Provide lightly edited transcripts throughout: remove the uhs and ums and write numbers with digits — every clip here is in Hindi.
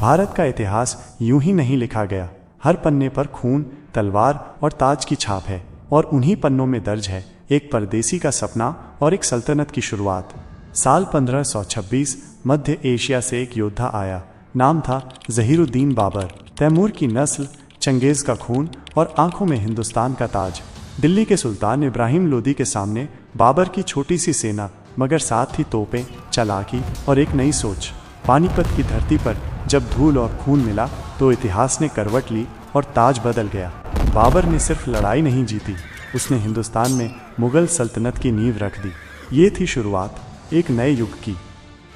भारत का इतिहास यूं ही नहीं लिखा गया। हर पन्ने पर खून, तलवार और ताज की छाप है, और उन्हीं पन्नों में दर्ज है एक परदेसी का सपना और एक सल्तनत की शुरुआत। साल 1526 मध्य एशिया से एक योद्धा आया। नाम था ज़हीरुद्दीन बाबर। तैमूर की नस्ल, चंगेज़ का खून और आंखों में हिंदुस्तान का ताज। दिल्ली के सुल्तान इब्राहिम लोदी के सामने बाबर की छोटी सी सेना, मगर साथ ही तोपें, चालाकी और एक नई सोच। पानीपत की धरती पर जब धूल और खून मिला तो इतिहास ने करवट ली और ताज बदल गया। बाबर ने सिर्फ लड़ाई नहीं जीती, उसने हिंदुस्तान में मुगल सल्तनत की नींव रख दी। ये थी शुरुआत एक नए युग की।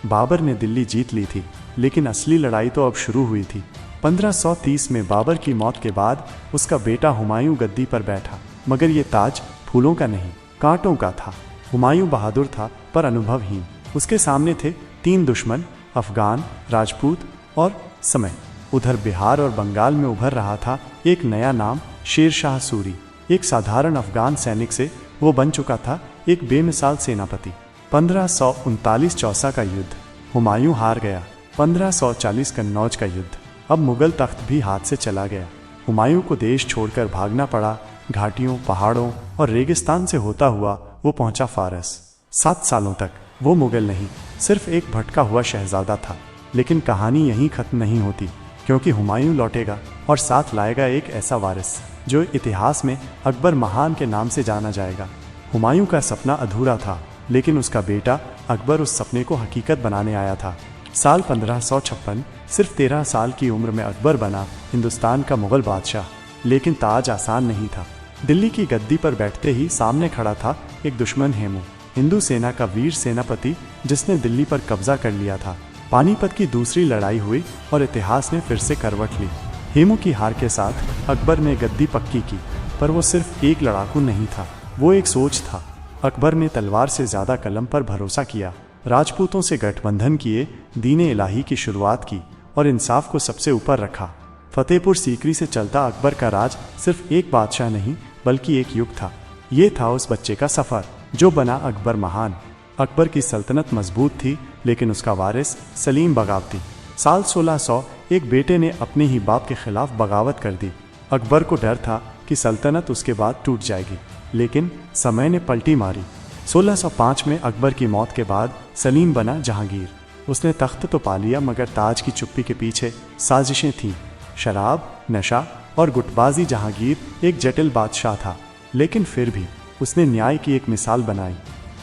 बाबर ने दिल्ली जीत ली थी, लेकिन असली लड़ाई तो अब शुरू हुई थी। 1530 में बाबर की मौत के बाद उसका बेटा हुमायूं गद्दी पर बैठा, मगर ये ताज फूलों का नहीं, कांटों का था। हुमायूं बहादुर था पर अनुभवहीन। उसके सामने थे 3 दुश्मन, अफगान, राजपूत और समय। उधर बिहार और बंगाल में उभर रहा था एक नया नाम, शेर शाह सूरी। एक साधारण अफगान सैनिक से वो बन चुका था एक बेमिसाल सेनापति। 1539 चौसा का युद्ध, हुमायूं हार गया। 1540 कन्नौज का युद्ध, अब मुगल तख्त भी हाथ से चला गया। हुमायूं को देश छोड़कर भागना पड़ा। घाटियों, पहाड़ों और रेगिस्तान से होता हुआ वो पहुंचा फारस। 7 सालों तक वो मुगल नहीं, सिर्फ एक भटका हुआ शहजादा था। लेकिन कहानी यहीं खत्म नहीं होती, क्योंकि हुमायूं लौटेगा और साथ लाएगा एक ऐसा वारिस जो इतिहास में अकबर महान के नाम से जाना जाएगा। हुमायूं का सपना अधूरा था, लेकिन उसका बेटा अकबर उस सपने को हकीकत बनाने आया था। साल 1556, सिर्फ 13 साल की उम्र में अकबर बना हिंदुस्तान का मुगल बादशाह। लेकिन ताज आसान नहीं था। दिल्ली की गद्दी पर बैठते ही सामने खड़ा था एक दुश्मन, हेमू, हिंदू सेना का वीर सेनापति, जिसने दिल्ली पर कब्जा कर लिया था। पानीपत की दूसरी लड़ाई हुई और इतिहास ने फिर से करवट ली। हेमू की हार के साथ अकबर ने गद्दी पक्की की, पर वो सिर्फ एक लड़ाकू नहीं था, वो एक सोच था। अकबर ने तलवार से ज़्यादा कलम पर भरोसा किया, राजपूतों से गठबंधन किए, दीने इलाही की शुरुआत की और इंसाफ को सबसे ऊपर रखा। फतेहपुर सीकरी से चलता अकबर का राज सिर्फ एक बादशाह नहीं, बल्कि एक युग था। ये था उस बच्चे का सफ़र जो बना अकबर महान। अकबर की सल्तनत मजबूत थी, लेकिन उसका वारिस सलीम बगावती। साल 1600 एक बेटे ने अपने ही बाप के खिलाफ बगावत कर दी। अकबर को डर था कि सल्तनत उसके बाद टूट जाएगी, लेकिन समय ने पलटी मारी। 1605 में अकबर की मौत के बाद सलीम बना जहांगीर। उसने तख्त तो पा लिया, मगर ताज की चुप्पी के पीछे साजिशें थीं। शराब, नशा और गुटबाजी। जहांगीर एक जटिल बादशाह था, लेकिन फिर भी उसने न्याय की एक मिसाल बनाई।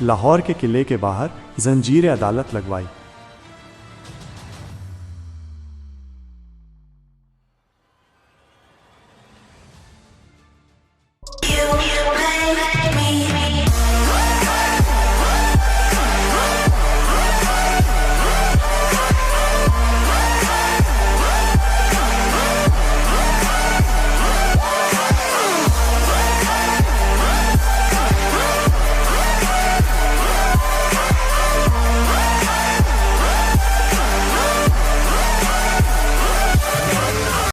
लाहौर के किले के बाहर जंजीर अदालत लगवाई,